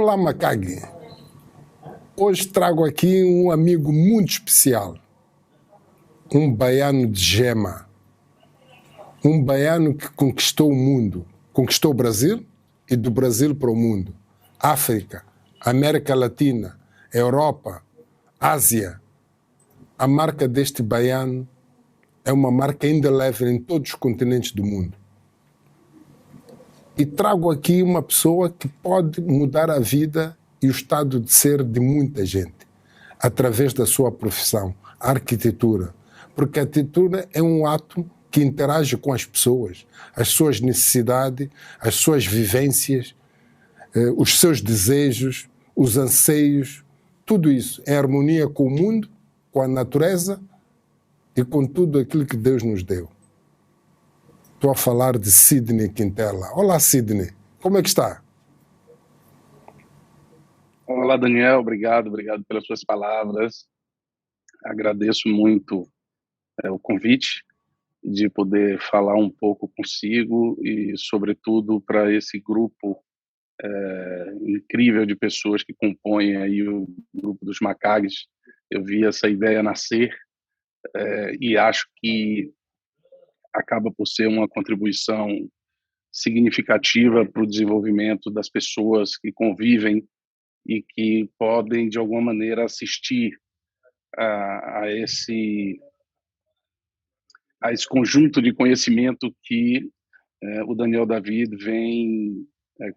Olá, Macagui. Hoje trago aqui um amigo muito especial, um baiano de gema, um baiano que conquistou o mundo, conquistou o Brasil e do Brasil para o mundo, África, América Latina, Europa, Ásia. A marca deste baiano é uma marca indelével em todos os continentes do mundo. E trago aqui uma pessoa que pode mudar a vida e o estado de ser de muita gente, através da sua profissão, a arquitetura. Porque a arquitetura é um ato que interage com as pessoas, as suas necessidades, as suas vivências, os seus desejos, os anseios, tudo isso em harmonia com o mundo, com a natureza e com tudo aquilo que Deus nos deu. Estou a falar de Sidney Quintela. Olá, Sidney. Como é que está? Olá, Daniel. Obrigado pelas suas palavras. Agradeço muito o convite de poder falar um pouco consigo e, sobretudo, para esse grupo incrível de pessoas que compõem aí o grupo dos Macagues. Eu vi essa ideia nascer e acho que acaba por ser uma contribuição significativa para o desenvolvimento das pessoas que convivem e que podem, de alguma maneira, assistir a esse conjunto de conhecimento que o Daniel David vem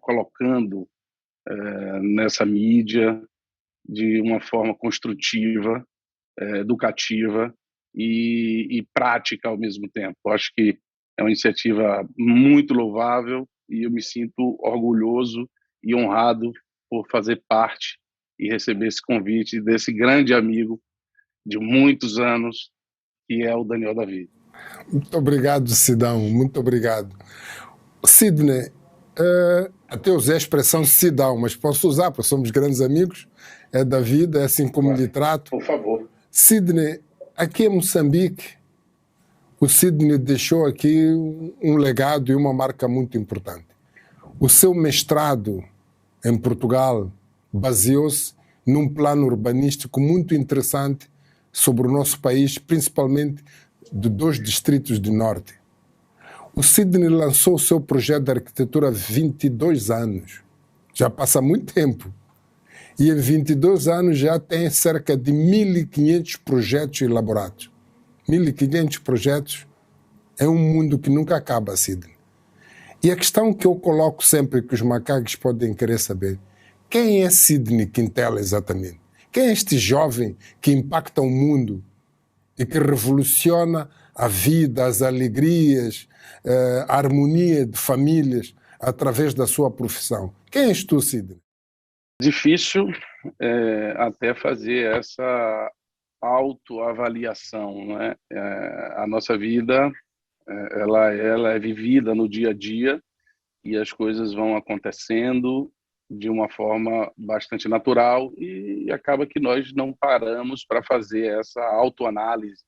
colocando nessa mídia de uma forma construtiva, educativa e prática ao mesmo tempo. Eu acho que é uma iniciativa muito louvável e eu me sinto orgulhoso e honrado por fazer parte e receber esse convite desse grande amigo de muitos anos, que é o Daniel David. Muito obrigado, Sidão. Muito obrigado. Sidney, até usei a expressão Sidão, mas posso usar, porque somos grandes amigos, é da vida, é assim como lhe trato. Por favor. Sidney, aqui em Moçambique, o Sidney deixou aqui um legado e uma marca muito importante. O seu mestrado em Portugal baseou-se num plano urbanístico muito interessante sobre o nosso país, principalmente de 2 distritos do norte. O Sidney lançou o seu projeto de arquitetura há 22 anos. Já passa muito tempo. E em 22 anos já tem cerca de 1.500 projetos elaborados. 1.500 projetos é um mundo que nunca acaba, Sidney. E a questão que eu coloco sempre que os macacos podem querer saber, quem é Sidney Quintela exatamente? Quem é este jovem que impacta o mundo e que revoluciona a vida, as alegrias, a harmonia de famílias através da sua profissão? Quem és tu, Sidney? Difícil até fazer essa autoavaliação, né? A nossa vida ela é vivida no dia a dia e as coisas vão acontecendo de uma forma bastante natural e acaba que nós não paramos para fazer essa autoanálise.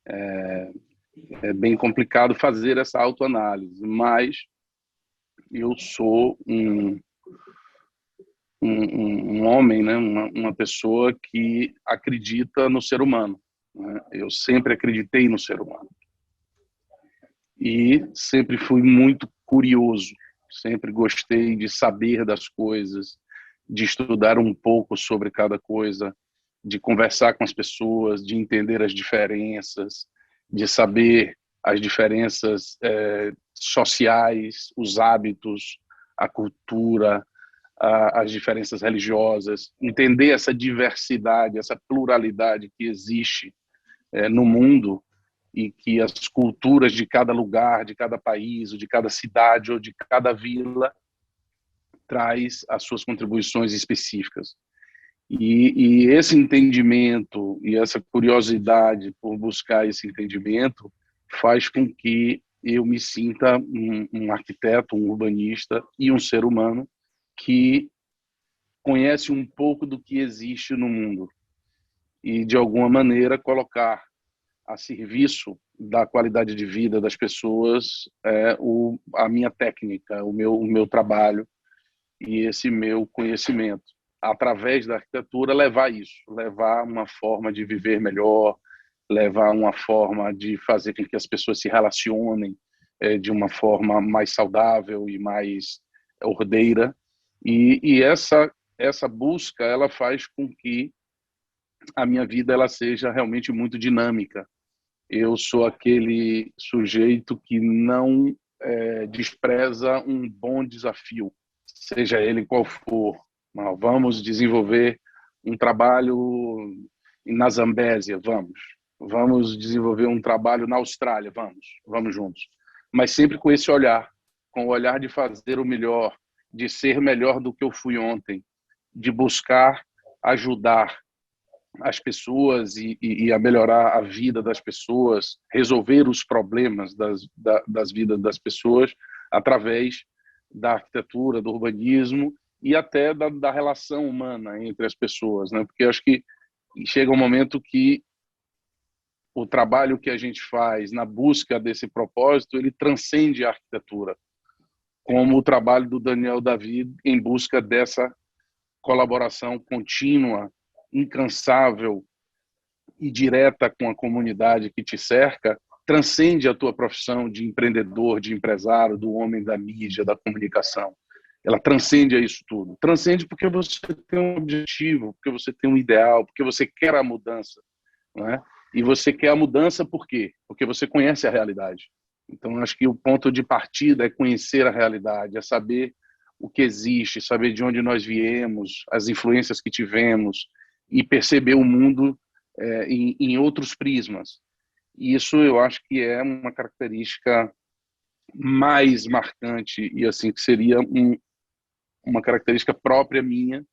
É bem complicado fazer essa autoanálise, mas eu sou um homem, né? uma pessoa que acredita no ser humano, né? Eu sempre acreditei no ser humano e sempre fui muito curioso, sempre gostei de saber das coisas, de estudar um pouco sobre cada coisa, de conversar com as pessoas, de entender as diferenças, de saber as diferenças sociais, os hábitos, a cultura, as diferenças religiosas, entender essa diversidade, essa pluralidade que existe no mundo e que as culturas de cada lugar, de cada país, ou de cada cidade ou de cada vila traz as suas contribuições específicas. E esse entendimento e essa curiosidade por buscar esse entendimento faz com que eu me sinta um arquiteto, um urbanista e um ser humano que conhece um pouco do que existe no mundo e, de alguma maneira, colocar a serviço da qualidade de vida das pessoas a minha técnica, o meu trabalho. e esse meu conhecimento, através da arquitetura, levar isso, levar uma forma de viver melhor, levar uma forma de fazer com que as pessoas se relacionem de uma forma mais saudável e mais ordeira. E essa busca, ela faz com que a minha vida ela seja realmente muito dinâmica. Eu sou aquele sujeito que não despreza um bom desafio, seja ele qual for. Vamos desenvolver um trabalho na Zambésia, vamos desenvolver um trabalho na Austrália, vamos juntos. Mas sempre com esse olhar, com o olhar de fazer o melhor, de ser melhor do que eu fui ontem, de buscar ajudar as pessoas e a melhorar a vida das pessoas, resolver os problemas das vidas das pessoas através da arquitetura, do urbanismo e até da relação humana entre as pessoas, né? Porque eu acho que chega um momento que o trabalho que a gente faz na busca desse propósito, ele transcende a arquitetura, como o trabalho do Daniel David em busca dessa colaboração contínua, incansável e direta com a comunidade que te cerca, transcende a tua profissão de empreendedor, de empresário, do homem da mídia, da comunicação. Ela transcende a isso tudo. Transcende porque você tem um objetivo, porque você tem um ideal, porque você quer a mudança, não é? E você quer a mudança por quê? Porque você conhece a realidade. Então, acho que o ponto de partida é conhecer a realidade, é saber o que existe, saber de onde nós viemos, as influências que tivemos e perceber o mundo em outros prismas. E isso eu acho que é uma característica mais marcante e assim que seria uma característica própria minha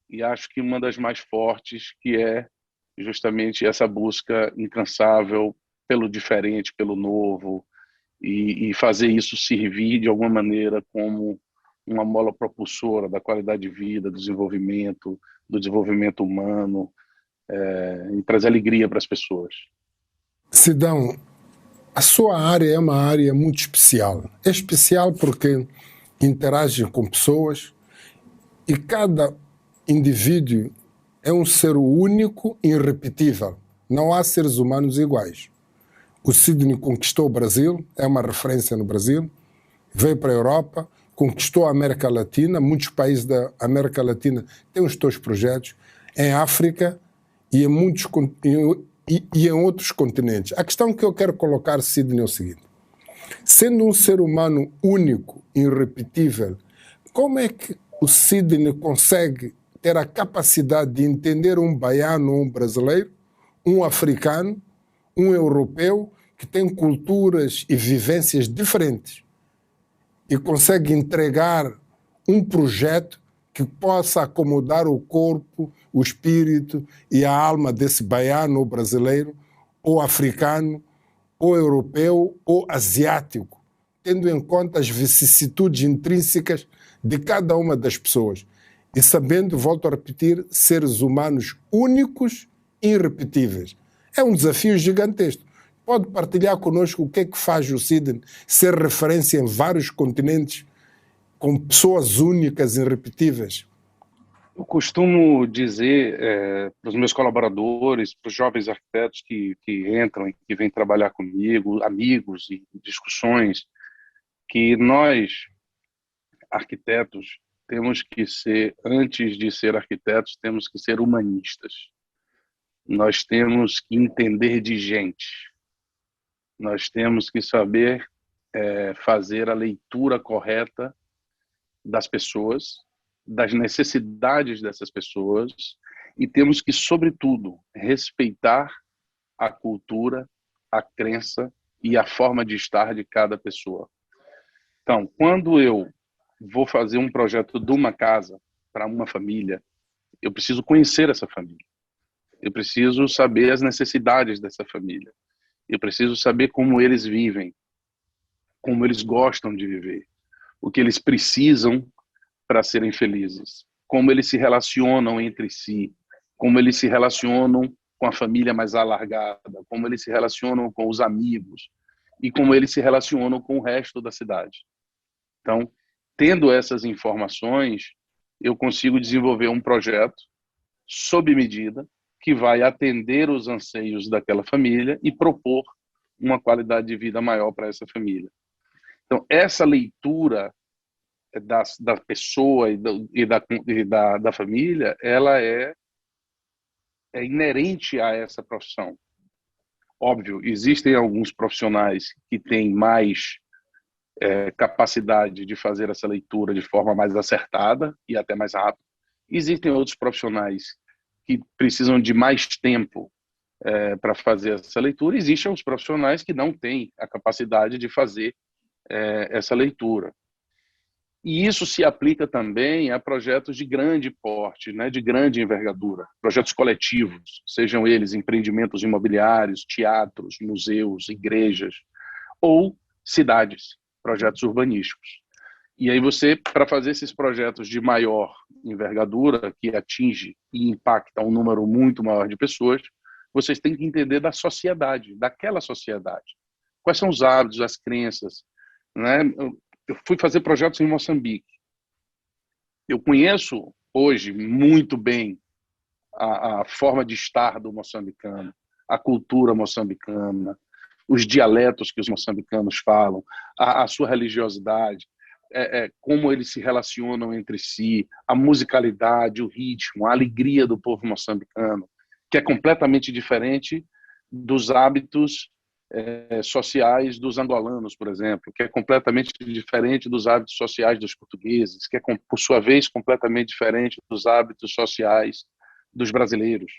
e acho que uma das mais fortes, que é justamente essa busca incansável pelo diferente, pelo novo, e fazer isso servir de alguma maneira como uma mola propulsora da qualidade de vida, do desenvolvimento humano, e trazer alegria para as pessoas. Sidão, a sua área é uma área muito especial. É especial porque interage com pessoas e cada indivíduo é um ser único e irrepetível. Não há seres humanos iguais. O Sidney conquistou o Brasil, é uma referência no Brasil, veio para a Europa, conquistou a América Latina, muitos países da América Latina têm os seus projetos, em África e em outros continentes. A questão que eu quero colocar, Sidney, é o seguinte: sendo um ser humano único, irrepetível, como é que o Sidney consegue ter a capacidade de entender um baiano, um brasileiro, um africano, um europeu, que tem culturas e vivências diferentes e consegue entregar um projeto que possa acomodar o corpo, o espírito e a alma desse baiano ou brasileiro, ou africano, ou europeu, ou asiático, tendo em conta as vicissitudes intrínsecas de cada uma das pessoas. E sabendo, volto a repetir, seres humanos únicos e irrepetíveis. É um desafio gigantesco. Pode partilhar conosco o que é que faz o Sidney ser referência em vários continentes com pessoas únicas e irrepetíveis? Eu costumo dizer para os meus colaboradores, para os jovens arquitetos que entram e que vêm trabalhar comigo, amigos e discussões, que nós, arquitetos, temos que ser, antes de ser arquitetos, temos que ser humanistas. Nós temos que entender de gente. Nós temos que saber fazer a leitura correta das pessoas, das necessidades dessas pessoas, e temos que, sobretudo, respeitar a cultura, a crença e a forma de estar de cada pessoa. Então, quando eu vou fazer um projeto de uma casa para uma família, eu preciso conhecer essa família. Eu preciso saber as necessidades dessa família. Eu preciso saber como eles vivem, como eles gostam de viver, o que eles precisam para serem felizes, como eles se relacionam entre si, como eles se relacionam com a família mais alargada, como eles se relacionam com os amigos e como eles se relacionam com o resto da cidade. Então, tendo essas informações, eu consigo desenvolver um projeto sob medida que vai atender os anseios daquela família e propor uma qualidade de vida maior para essa família. Então, essa leitura da pessoa da família, ela é inerente a essa profissão. Óbvio, existem alguns profissionais que têm mais capacidade de fazer essa leitura de forma mais acertada e até mais rápida. Existem outros profissionais que precisam de mais tempo para fazer essa leitura. Existem os profissionais que não têm a capacidade de fazer essa leitura. E isso se aplica também a projetos de grande porte, né, de grande envergadura, projetos coletivos, sejam eles empreendimentos imobiliários, teatros, museus, igrejas, ou cidades, projetos urbanísticos. E aí você, para fazer esses projetos de maior envergadura, que atinge e impacta um número muito maior de pessoas, vocês têm que entender da sociedade, daquela sociedade. Quais são os hábitos, as crenças, né? Eu fui fazer projetos em Moçambique. Eu conheço hoje muito bem a forma de estar do moçambicano, a cultura moçambicana, os dialetos que os moçambicanos falam, a sua religiosidade, como eles se relacionam entre si, a musicalidade, o ritmo, a alegria do povo moçambicano, que é completamente diferente dos hábitos sociais dos angolanos, por exemplo, que é completamente diferente dos hábitos sociais dos portugueses, que é, por sua vez, completamente diferente dos hábitos sociais dos brasileiros.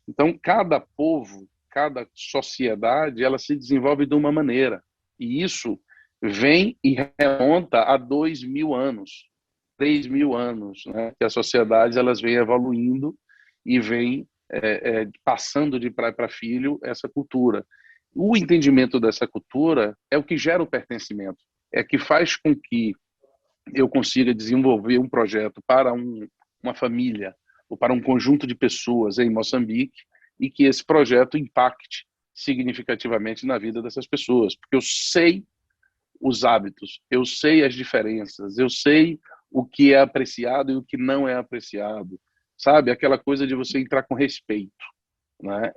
Então, cada povo, cada sociedade, ela se desenvolve de uma maneira. E isso vem e remonta a 2.000 anos, 3.000 anos, né? Que as sociedades elas vêm evoluindo e vêm passando de pai para filho essa cultura. O entendimento dessa cultura é o que gera o pertencimento, é que faz com que eu consiga desenvolver um projeto para uma família ou para um conjunto de pessoas em Moçambique e que esse projeto impacte significativamente na vida dessas pessoas, porque eu sei os hábitos, eu sei as diferenças, eu sei o que é apreciado e o que não é apreciado, sabe? Aquela coisa de você entrar com respeito, né?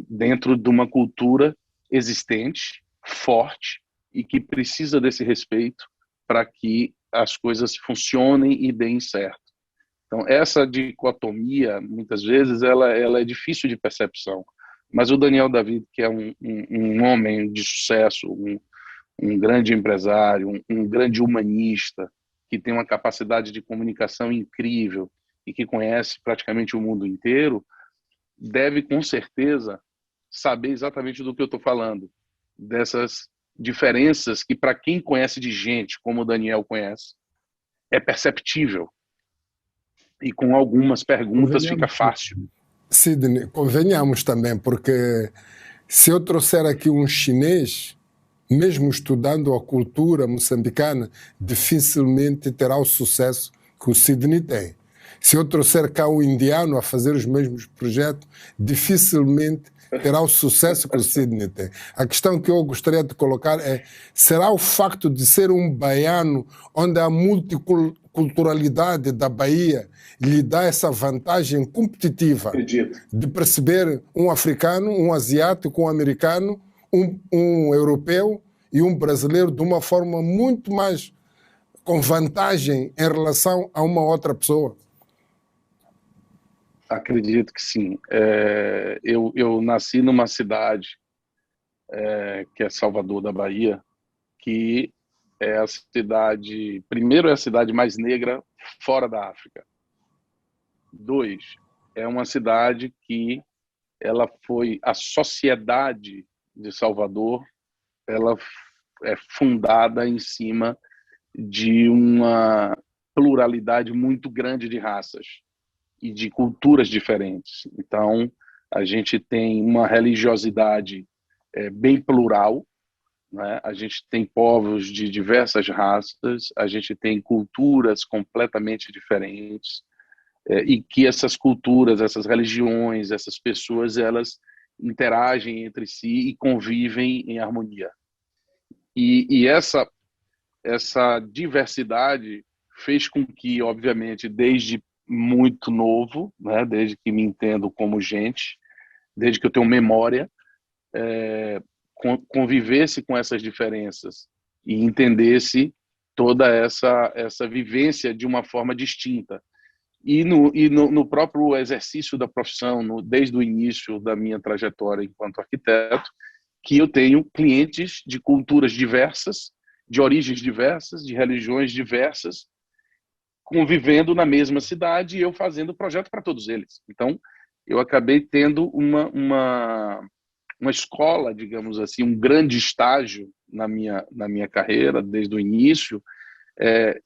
Dentro de uma cultura existente, forte e que precisa desse respeito para que as coisas funcionem e deem certo. Então, essa dicotomia, muitas vezes, ela é difícil de percepção. Mas o Daniel David, que é um homem de sucesso, um grande empresário, um grande humanista, que tem uma capacidade de comunicação incrível e que conhece praticamente o mundo inteiro, deve, com certeza, saber exatamente do que eu estou falando, dessas diferenças que, para quem conhece de gente, como o Daniel conhece, é perceptível. E com algumas perguntas fica fácil. Sidney, convenhamos também, porque se eu trouxer aqui um chinês, mesmo estudando a cultura moçambicana, dificilmente terá o sucesso que o Sidney tem. Se eu trouxer cá um indiano a fazer os mesmos projetos, dificilmente terá o sucesso que o Sidney tem. A questão que eu gostaria de colocar é, será o facto de ser um baiano, onde a multiculturalidade da Bahia lhe dá essa vantagem competitiva de perceber um africano, um asiático, um americano, um europeu e um brasileiro de uma forma muito mais com vantagem em relação a uma outra pessoa? Acredito que sim. Eu nasci numa cidade que é Salvador da Bahia, que é a cidade, primeiro, é a cidade mais negra fora da África. 2, é uma cidade que ela foi, a sociedade de Salvador, ela é fundada em cima de uma pluralidade muito grande de raças e de culturas diferentes. Então, a gente tem uma religiosidade bem plural, né? A gente tem povos de diversas raças, a gente tem culturas completamente diferentes, e que essas culturas, essas religiões, essas pessoas, elas interagem entre si e convivem em harmonia. E essa diversidade fez com que, obviamente, desde muito novo, né, desde que me entendo como gente, desde que eu tenho memória, convivesse com essas diferenças e entendesse toda essa vivência de uma forma distinta. No próprio exercício da profissão, desde o início da minha trajetória enquanto arquiteto, que eu tenho clientes de culturas diversas, de origens diversas, de religiões diversas, convivendo na mesma cidade e eu fazendo projeto para todos eles. Então, eu acabei tendo uma escola, digamos assim, um grande estágio na minha carreira, desde o início,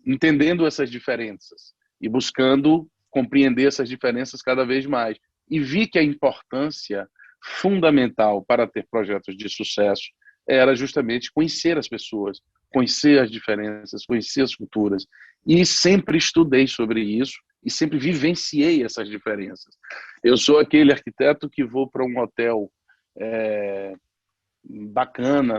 entendendo essas diferenças e buscando compreender essas diferenças cada vez mais. E vi que a importância fundamental para ter projetos de sucesso era justamente conhecer as pessoas, conhecer as diferenças, conhecer as culturas. E sempre estudei sobre isso e sempre vivenciei essas diferenças. Eu sou aquele arquiteto que vou para um hotel bacana,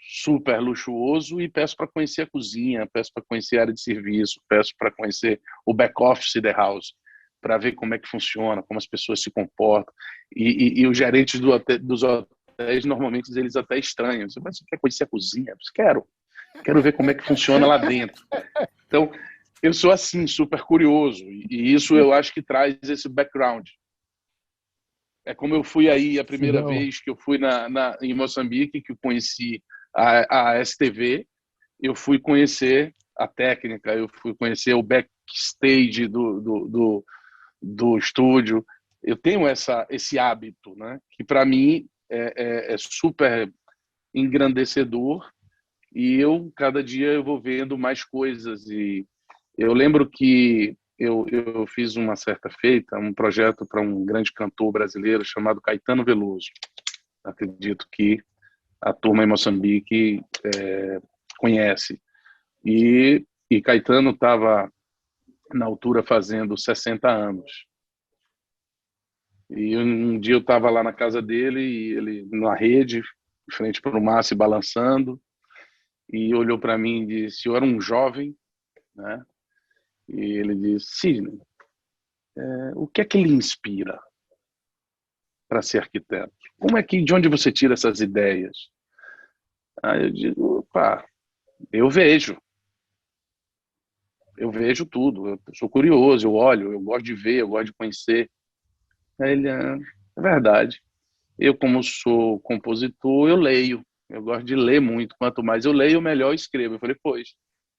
super luxuoso e peço para conhecer a cozinha, peço para conhecer a área de serviço, peço para conhecer o back-office da house, para ver como é que funciona, como as pessoas se comportam. E os gerentes dos hotéis, normalmente, eles até estranham. Mas você quer conhecer a cozinha? Eu quero ver como é que funciona lá dentro. Então, eu sou assim, super curioso. E isso eu acho que traz esse background. É como eu fui aí a primeira vez que eu fui em Moçambique, que eu conheci a STV, eu fui conhecer a técnica, eu fui conhecer o backstage do estúdio. Eu tenho esse hábito, né? Que para mim é super engrandecedor e cada dia eu vou vendo mais coisas. E eu lembro que eu fiz uma certa feita, um projeto para um grande cantor brasileiro chamado Caetano Veloso. Acredito que a turma em Moçambique conhece. E Caetano estava, na altura, fazendo 60 anos. E um dia eu estava lá na casa dele, e ele na rede, em frente para o mar, se balançando, e olhou para mim e disse: eu era um jovem, né? E ele disse: Sidney, o que é que lhe inspira para ser arquiteto? De onde você tira essas ideias? Aí eu digo: opa, eu vejo tudo, eu sou curioso, eu olho, eu gosto de ver, eu gosto de conhecer. Aí ele: é verdade. Eu, como sou compositor, eu leio. Eu gosto de ler muito. Quanto mais eu leio, melhor eu escrevo. Eu falei: pois,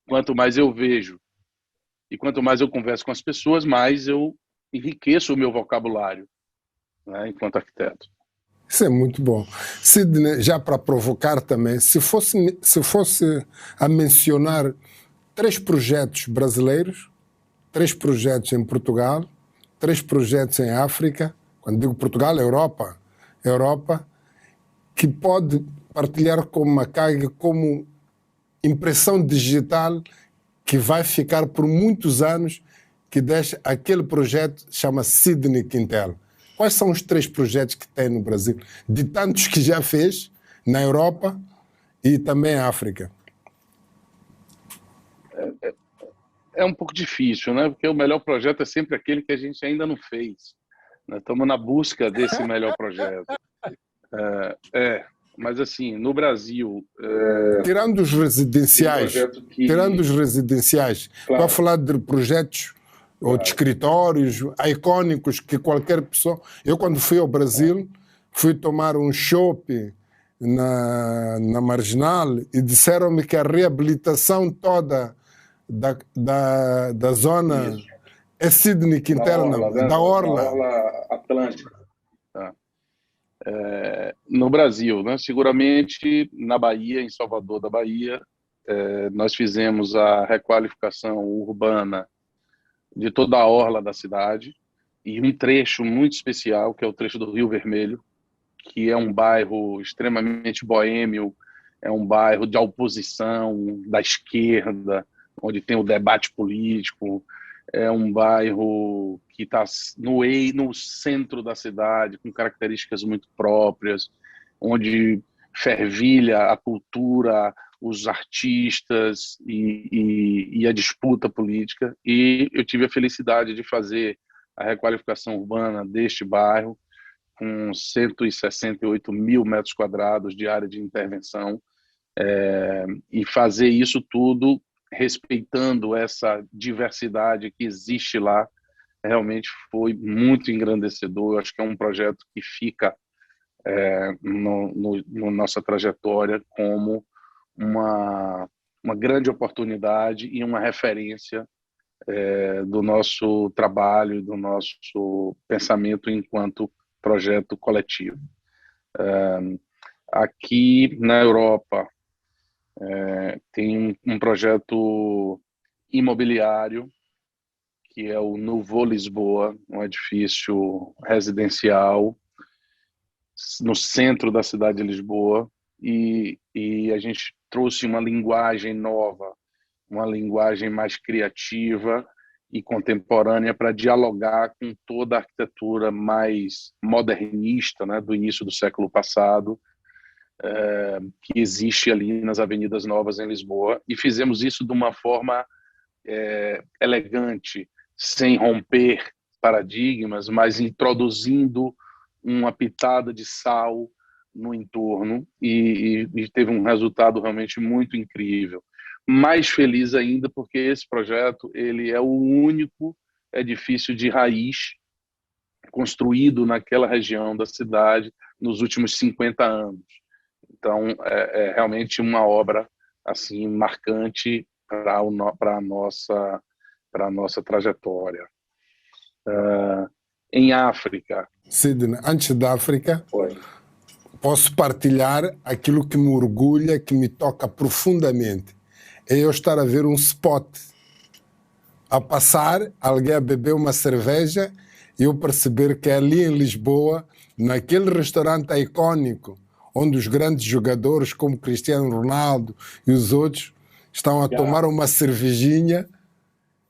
quanto mais eu vejo e quanto mais eu converso com as pessoas, mais eu enriqueço o meu vocabulário, né, enquanto arquiteto. Isso é muito bom. Sidney, já para provocar também, se fosse a mencionar 3 projetos brasileiros, 3 projetos em Portugal, 3 projetos em África, quando digo Portugal, Europa, que pode partilhar com Macag como impressão digital que vai ficar por muitos anos, que deixa aquele projeto, chama Sidney Quintel. Quais são os 3 projetos que tem no Brasil? De tantos que já fez na Europa e também na África. É um pouco difícil, né? Porque o melhor projeto é sempre aquele que a gente ainda não fez. Nós estamos na busca desse melhor projeto. Mas assim, no Brasil... Tirando os residenciais, Claro. para falar de projetos ou de escritórios icônicos que qualquer pessoa... Eu, quando fui ao Brasil, fui tomar um chopp na Marginal e disseram-me que a reabilitação toda da zona é Sidney Quintel, da Orla Atlântica. Tá. No Brasil, né? Seguramente na Bahia, em Salvador da Bahia, nós fizemos a requalificação urbana de toda a orla da cidade e um trecho muito especial, que é o trecho do Rio Vermelho, que é um bairro extremamente boêmio, é um bairro de oposição da esquerda, onde tem o debate político, é um bairro que está no centro da cidade, com características muito próprias, onde fervilha a cultura, os artistas e a disputa política. E eu tive a felicidade de fazer a requalificação urbana deste bairro, com 168 mil metros quadrados de área de intervenção, e fazer isso tudo respeitando essa diversidade que existe lá. Realmente foi muito engrandecedor. Eu acho que é um projeto que fica no nossa trajetória como uma grande oportunidade e uma referência do nosso trabalho, do nosso pensamento enquanto projeto coletivo. Aqui na Europa tem um projeto imobiliário que é o Novo Lisboa, um edifício residencial no centro da cidade de Lisboa, e a gente trouxe uma linguagem nova, uma linguagem mais criativa e contemporânea para dialogar com toda a arquitetura mais modernista, né, do início do século passado, que existe ali nas Avenidas Novas em Lisboa, e fizemos isso de uma forma elegante, sem romper paradigmas, mas introduzindo uma pitada de sal no entorno, e teve um resultado realmente muito incrível. Mais feliz ainda porque esse projeto ele é o único edifício de raiz construído naquela região da cidade nos últimos 50 anos. Então, é realmente uma obra assim marcante para a nossa trajetória. Em África. Sidney, antes da África, Foi. posso partilhar aquilo que me orgulha, que me toca profundamente. É eu estar a ver um spot a passar, alguém a beber uma cerveja e eu perceber que ali em Lisboa, naquele restaurante icônico, onde os grandes jogadores como Cristiano Ronaldo e os outros estão a tomar uma cervejinha,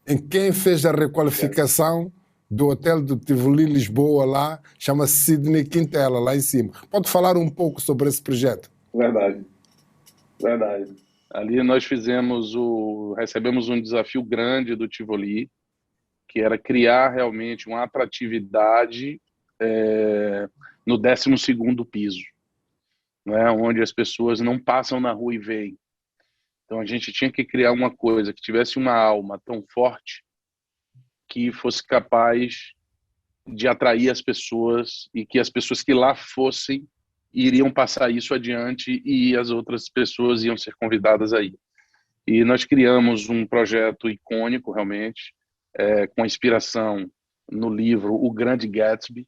em quem fez a requalificação do hotel do Tivoli Lisboa lá, chama-se Sidney Quintela, lá em cima. Pode falar um pouco sobre esse projeto? Verdade. Ali nós recebemos um desafio grande do Tivoli, que era criar realmente uma atratividade no 12º piso, né, onde as pessoas não passam na rua e veem. Então a gente tinha que criar uma coisa que tivesse uma alma tão forte que fosse capaz de atrair as pessoas e que as pessoas que lá fossem iriam passar isso adiante e as outras pessoas iam ser convidadas aí. E nós criamos um projeto icônico, realmente, com inspiração no livro O Grande Gatsby.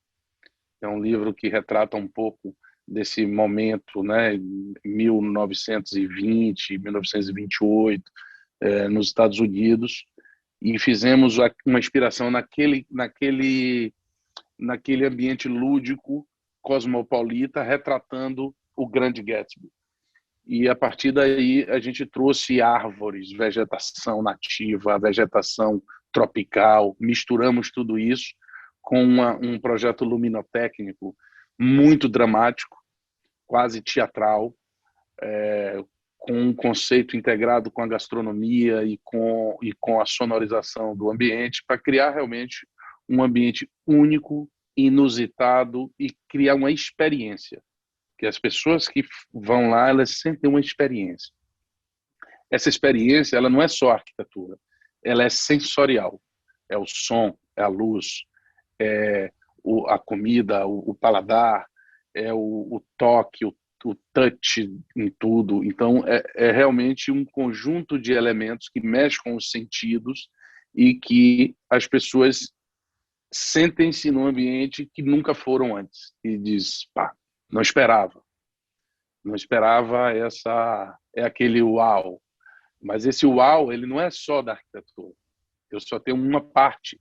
É um livro que retrata um pouco desse momento, né, 1920, 1928, nos Estados Unidos, e fizemos uma inspiração naquele ambiente lúdico, cosmopolita, retratando o Grande Gatsby. E a partir daí a gente trouxe árvores, vegetação nativa, vegetação tropical, misturamos tudo isso com um projeto luminotécnico muito dramático, quase teatral, com um conceito integrado com a gastronomia e com a sonorização do ambiente, para criar realmente um ambiente único, inusitado e criar uma experiência. Que as pessoas que vão lá, elas sentem uma experiência. Essa experiência, ela não é só arquitetura, ela é sensorial. É o som, é a luz, é a comida, o paladar, é o toque, o touch em tudo. Então, é realmente um conjunto de elementos que mexem com os sentidos e que as pessoas sentem-se num ambiente que nunca foram antes. E diz, pá, não esperava aquele uau. Mas esse uau, ele não é só da arquitetura. Eu só tenho uma parte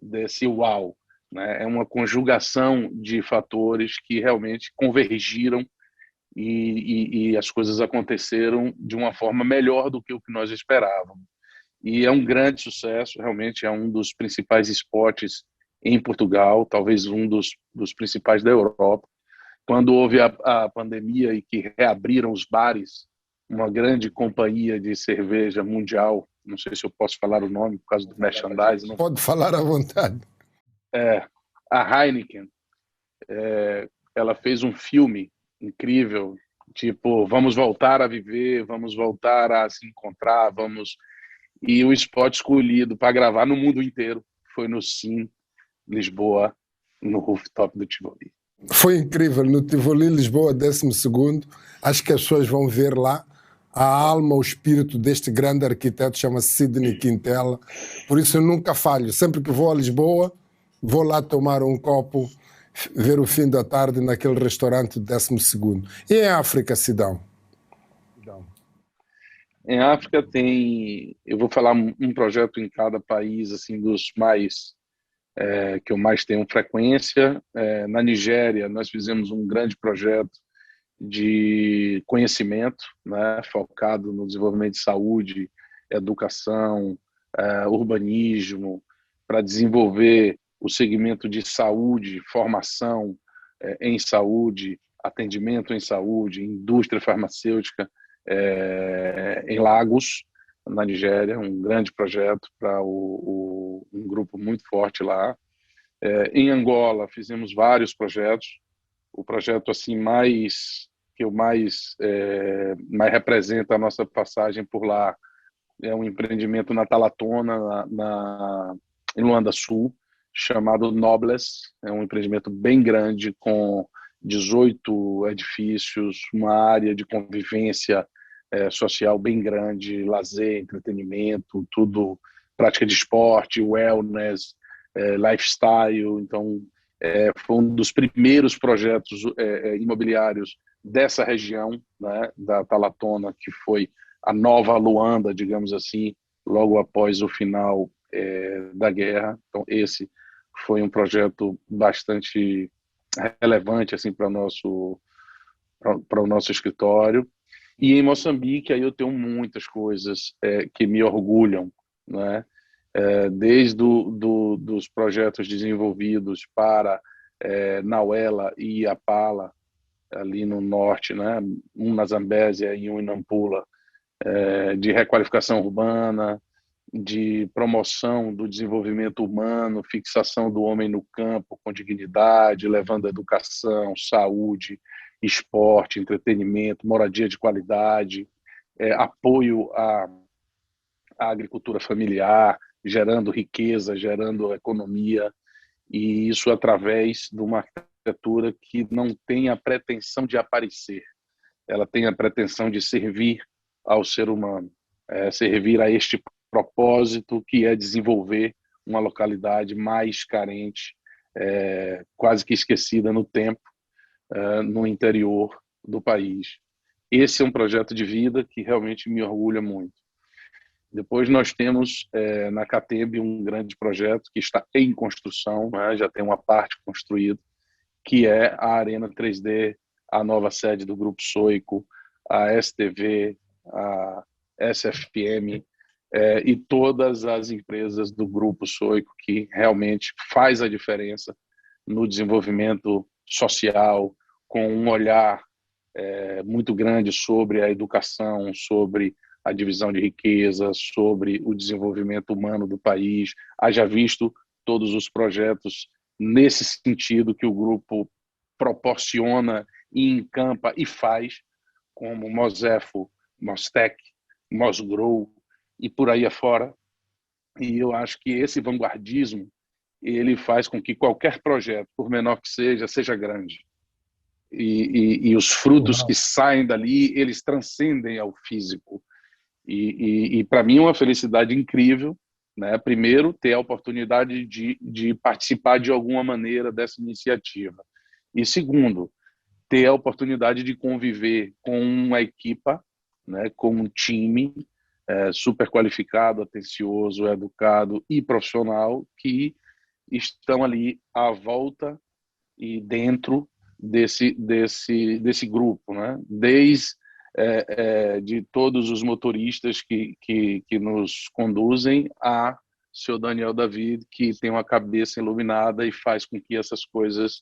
desse uau, né? É uma conjugação de fatores que realmente convergiram e as coisas aconteceram de uma forma melhor do que o que nós esperávamos. E é um grande sucesso, realmente é um dos principais spots em Portugal, talvez um dos principais da Europa. Quando houve a pandemia e que reabriram os bares, uma grande companhia de cerveja mundial, não sei se eu posso falar o nome por causa do merchandising. Não. Pode falar à vontade. A Heineken, ela fez um filme incrível, tipo, vamos voltar a viver, vamos voltar a se encontrar, E o spot escolhido para gravar no mundo inteiro foi no Sim, Lisboa, no rooftop do Tivoli. Foi incrível, no Tivoli, Lisboa, 12º. Acho que as pessoas vão ver lá a alma, o espírito deste grande arquiteto, chama-se Sidney Quintela. Por isso eu nunca falho. Sempre que vou a Lisboa, vou lá tomar um copo, ver o fim da tarde naquele restaurante do 12º. E em África, Sidão? Em África eu vou falar um projeto em cada país, assim, dos mais que eu mais tenho frequência. Na Nigéria, nós fizemos um grande projeto de conhecimento, né, focado no desenvolvimento de saúde, educação, urbanismo, para desenvolver o segmento de saúde, formação em saúde, atendimento em saúde, indústria farmacêutica em Lagos, na Nigéria, um grande projeto para um grupo muito forte lá. Em Angola, fizemos vários projetos. O projeto assim que mais representa a nossa passagem por lá é um empreendimento na Talatona, em Luanda Sul, chamado Nobles. É um empreendimento bem grande, com 18 edifícios, uma área de convivência social bem grande, lazer, entretenimento, tudo, prática de esporte, wellness, lifestyle. Então, foi um dos primeiros projetos imobiliários dessa região, né, da Talatona, que foi a nova Luanda, digamos assim, logo após o final da guerra. Então, esse foi um projeto bastante relevante assim para o nosso escritório. E em Moçambique, aí eu tenho muitas coisas que me orgulham, né? Desde dos projetos desenvolvidos para Nauela e Iapala, ali no norte, né? Um na Zambésia e um em Nampula, de requalificação urbana, de promoção do desenvolvimento humano, fixação do homem no campo com dignidade, levando educação, saúde, esporte, entretenimento, moradia de qualidade, apoio à agricultura familiar, gerando riqueza, gerando economia, e isso através de uma arquitetura que não tem a pretensão de aparecer, ela tem a pretensão de servir ao ser humano, servir a este propósito, que é desenvolver uma localidade mais carente, quase que esquecida no tempo, no interior do país. Esse é um projeto de vida que realmente me orgulha muito. Depois nós temos na Catembe um grande projeto que está em construção, né? Já tem uma parte construída, que é a Arena 3D, a nova sede do Grupo Soico, a STV, a SFM, e todas as empresas do Grupo Soico, que realmente faz a diferença no desenvolvimento social, com um olhar muito grande sobre a educação, sobre a divisão de riqueza, sobre o desenvolvimento humano do país. Haja visto todos os projetos nesse sentido que o grupo proporciona e encampa e faz, como Mosefo, Mostec, Mosgrow e por aí afora. E eu acho que esse vanguardismo ele faz com que qualquer projeto, por menor que seja grande. E os frutos que saem dali, eles transcendem ao físico. E para mim é uma felicidade incrível, né? Primeiro, ter a oportunidade de participar de alguma maneira dessa iniciativa. E segundo, ter a oportunidade de conviver com uma equipa, né? Com um time super qualificado, atencioso, educado e profissional, que estão ali à volta e dentro desse grupo, né? Desde de todos os motoristas que nos conduzem a seu Daniel David, que tem uma cabeça iluminada e faz com que essas coisas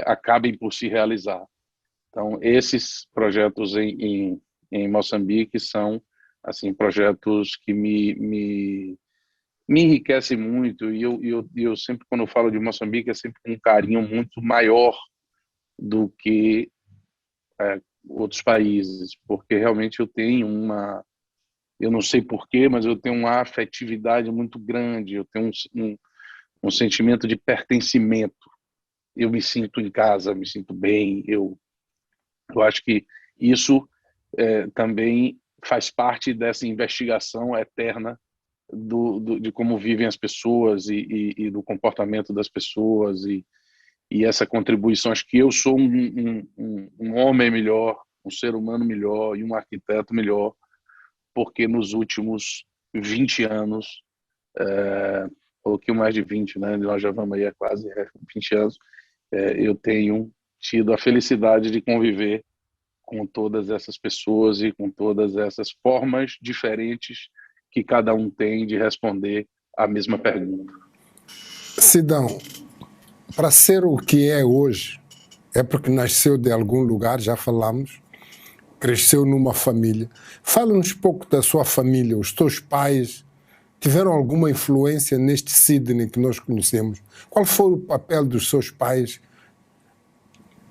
acabem por se realizar. Então, esses projetos em Moçambique são assim projetos que me enriquecem muito, e eu sempre, quando eu falo de Moçambique, é sempre com um carinho muito maior do que outros países, porque realmente eu não sei porquê, mas eu tenho uma afetividade muito grande, eu tenho um sentimento de pertencimento. Eu me sinto em casa, me sinto bem. Eu acho que isso também faz parte dessa investigação eterna de como vivem as pessoas e do comportamento das pessoas e essa contribuição. Acho que eu sou um homem melhor, um ser humano melhor e um arquiteto melhor, porque nos últimos 20 anos, um pouquinho mais de 20, né? Nós já vamos aí a quase 20 anos, eu tenho tido a felicidade de conviver com todas essas pessoas e com todas essas formas diferentes que cada um tem de responder a mesma pergunta. Sidão, para ser o que é hoje, é porque nasceu de algum lugar, já falamos, cresceu numa família. Fala-nos um pouco da sua família, os teus pais tiveram alguma influência neste Sidney que nós conhecemos? Qual foi o papel dos seus pais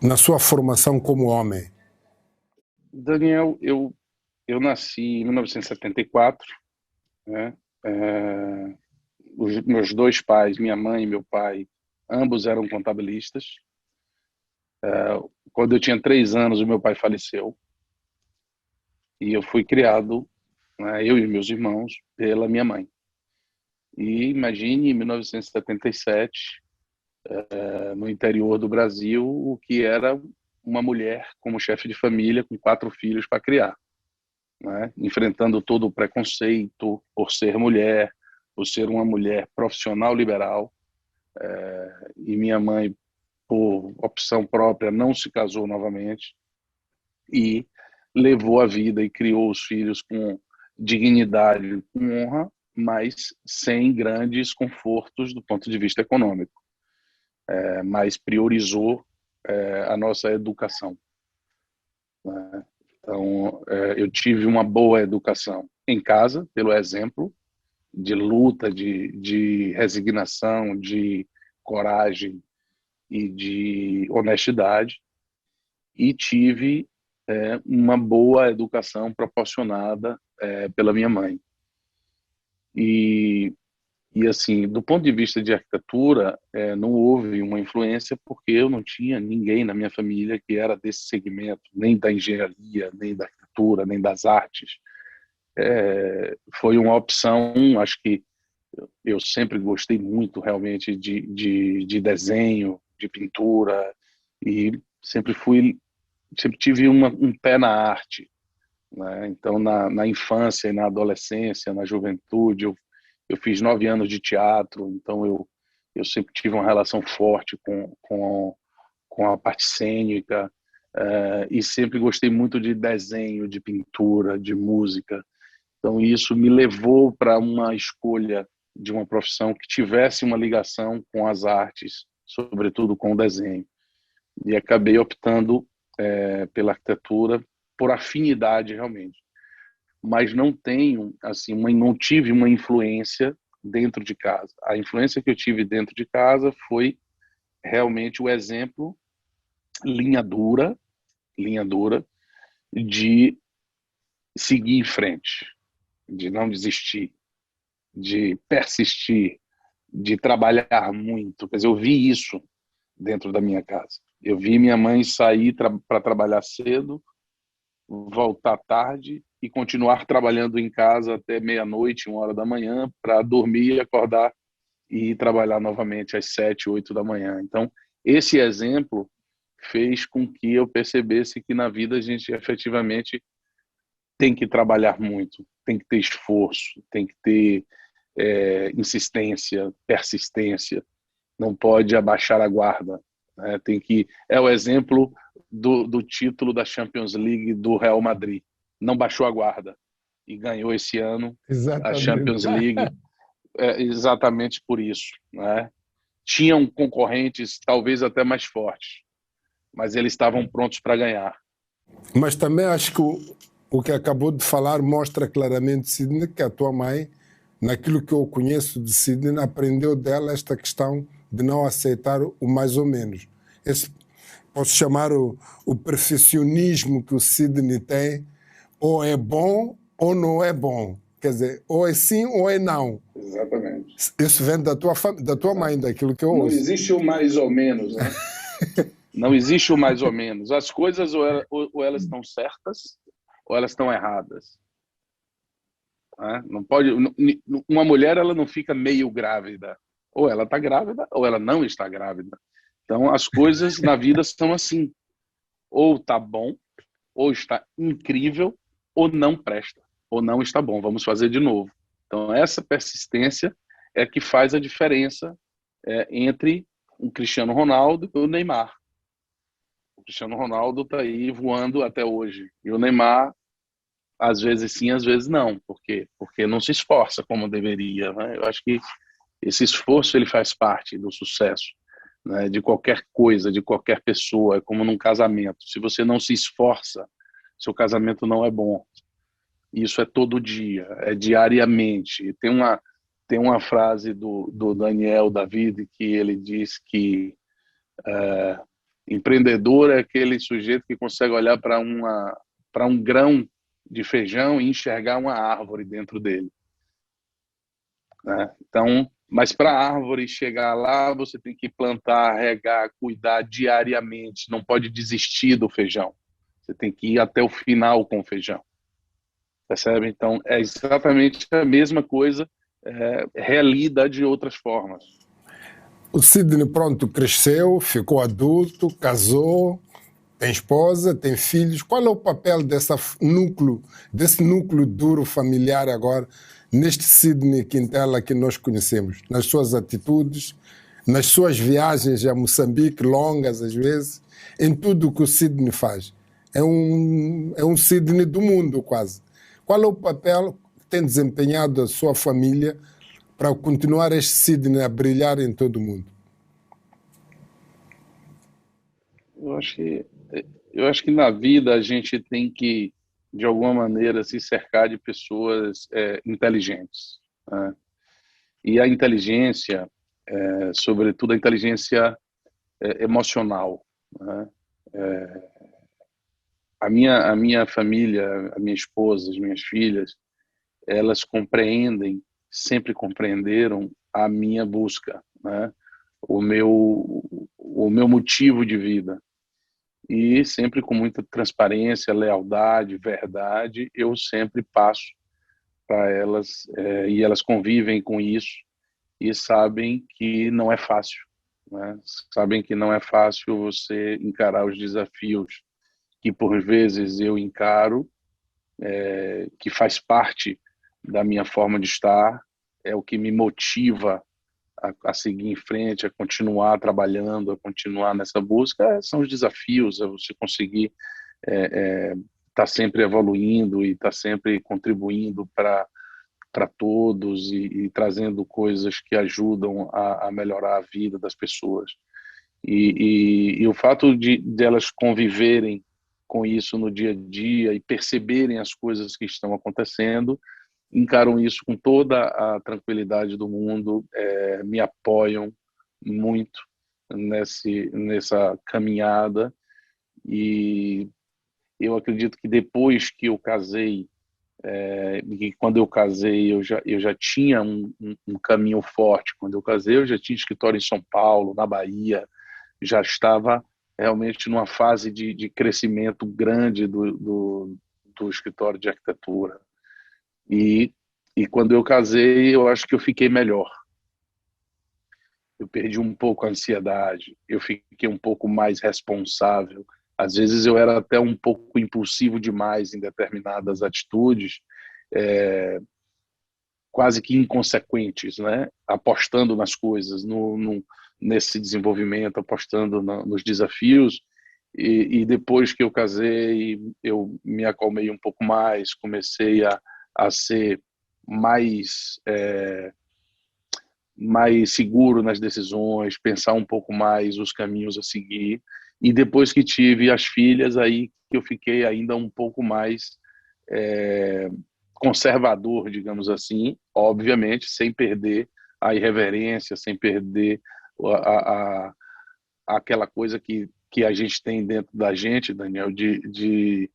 na sua formação como homem? Daniel, eu nasci em 1974, né? Os meus dois pais, minha mãe e meu pai, ambos eram contabilistas. Quando eu tinha 3 anos, o meu pai faleceu e eu fui criado, né, eu e meus irmãos, pela minha mãe. E imagine, em 1977, no interior do Brasil, o que era uma mulher como chefe de família com 4 filhos para criar, né? Enfrentando todo o preconceito por ser mulher, por ser uma mulher profissional liberal. E minha mãe, por opção própria, não se casou novamente e levou a vida e criou os filhos com dignidade, com honra, mas sem grandes confortos do ponto de vista econômico. Mas priorizou a nossa educação, né? Então, eu tive uma boa educação em casa, pelo exemplo de luta, de resignação, de coragem e de honestidade, e tive uma boa educação proporcionada pela minha mãe. E assim, do ponto de vista de arquitetura, não houve uma influência porque eu não tinha ninguém na minha família que era desse segmento, nem da engenharia, nem da arquitetura, nem das artes. Foi uma opção, acho que eu sempre gostei muito realmente de desenho, de pintura, e sempre tive um pé na arte, né? Então, na infância e na adolescência, na juventude, eu fiz 9 anos de teatro, então eu sempre tive uma relação forte com a parte cênica, e sempre gostei muito de desenho, de pintura, de música. Então, isso me levou para uma escolha de uma profissão que tivesse uma ligação com as artes, sobretudo com o desenho. E acabei optando pela arquitetura por afinidade, realmente. Mas não tenho, assim, não tive uma influência dentro de casa. A influência que eu tive dentro de casa foi realmente o exemplo linha dura de seguir em frente, de não desistir, de persistir, de trabalhar muito. Quer dizer, eu vi isso dentro da minha casa. Eu vi minha mãe sair para trabalhar cedo, voltar tarde e continuar trabalhando em casa até meia-noite, 1 hora da manhã, para dormir e acordar e ir trabalhar novamente às 7, 8 da manhã. Então, esse exemplo fez com que eu percebesse que na vida a gente efetivamente tem que trabalhar muito, tem que ter esforço, tem que ter insistência, persistência, não pode abaixar a guarda, né? É o exemplo do título da Champions League do Real Madrid, não baixou a guarda e ganhou esse ano a Champions League, exatamente por isso, né? Tinham concorrentes talvez até mais fortes, mas eles estavam prontos para ganhar. Mas também acho que o que acabou de falar mostra claramente, Sidney, que a tua mãe, naquilo que eu conheço de Sidney, aprendeu dela esta questão de não aceitar o mais ou menos. Esse, posso chamar o perfeccionismo que o Sidney tem, ou é bom ou não é bom. Quer dizer, ou é sim ou é não. Exatamente. Isso vem da tua mãe, daquilo que eu ouço. Não existe o mais ou menos, né? Não existe o mais ou menos. As coisas ou elas estão certas ou elas estão erradas. Né? Não pode. Uma mulher ela não fica meio grávida. Ou ela está grávida ou ela não está grávida. Então as coisas na vida são assim. Ou está bom, ou está incrível, ou não presta, ou não está bom. Vamos fazer de novo. Então essa persistência é que faz a diferença entre o Cristiano Ronaldo e o Neymar. O Cristiano Ronaldo está aí voando até hoje. E o Neymar, às vezes sim, às vezes não. Por quê? Porque não se esforça como deveria. Né? Eu acho que esse esforço ele faz parte do sucesso, né? De qualquer coisa, de qualquer pessoa. É como num casamento. Se você não se esforça, seu casamento não é bom. Isso é todo dia, é diariamente. Tem uma frase do Daniel David que ele diz que empreendedor é aquele sujeito que consegue olhar para um grão de feijão e enxergar uma árvore dentro dele. Né? Então, mas para a árvore chegar lá, você tem que plantar, regar, cuidar diariamente. Não pode desistir do feijão. Você tem que ir até o final com o feijão. Percebe? Então, é exatamente a mesma coisa, realida de outras formas. O Sidney, pronto, cresceu, ficou adulto, casou, tem esposa, tem filhos. Qual é o papel desse núcleo duro familiar agora, neste Sidney Quintela que nós conhecemos? Nas suas atitudes, nas suas viagens a Moçambique, longas às vezes, em tudo o que o Sidney faz. É um Sidney do mundo, quase. Qual é o papel que tem desempenhado a sua família para continuar este Sidney a brilhar em todo o mundo? Eu acho que, eu acho que na vida a gente tem que, de alguma maneira, se cercar de pessoas inteligentes. Né? E a inteligência, sobretudo a inteligência emocional. Né? A minha família, a minha esposa, as minhas filhas, elas compreendem, sempre compreenderam a minha busca, né? O meu motivo de vida. E sempre com muita transparência, lealdade, verdade, eu sempre passo para elas, e elas convivem com isso e sabem que não é fácil, né? Sabem que não é fácil você encarar os desafios que por vezes eu encaro, que faz parte da minha forma de estar, é o que me motiva a seguir em frente, a continuar trabalhando, a continuar nessa busca, são os desafios, é você conseguir estar sempre evoluindo e estar sempre contribuindo para todos e trazendo coisas que ajudam a melhorar a vida das pessoas. E o fato de elas conviverem com isso no dia a dia e perceberem as coisas que estão acontecendo, encaram isso com toda a tranquilidade do mundo, me apoiam muito nessa caminhada. E eu acredito que depois que eu casei, e quando eu casei eu já tinha um caminho forte. Quando eu casei eu já tinha escritório em São Paulo, na Bahia, já estava realmente numa fase de crescimento grande do escritório de arquitetura. E, e quando eu casei, eu acho que eu fiquei melhor. Eu perdi um pouco a ansiedade, eu fiquei um pouco mais responsável. Às vezes eu era até um pouco impulsivo demais em determinadas atitudes, quase que inconsequentes, né? Apostando nas coisas, nesse desenvolvimento, apostando nos desafios. E depois que eu casei, eu me acalmei um pouco mais, comecei a ser mais mais seguro nas decisões, pensar um pouco mais os caminhos a seguir. E depois que tive as filhas, aí que eu fiquei ainda um pouco mais conservador, digamos assim, obviamente, sem perder a irreverência, sem perder a, a, aquela coisa que a gente tem dentro da gente, Daniel, de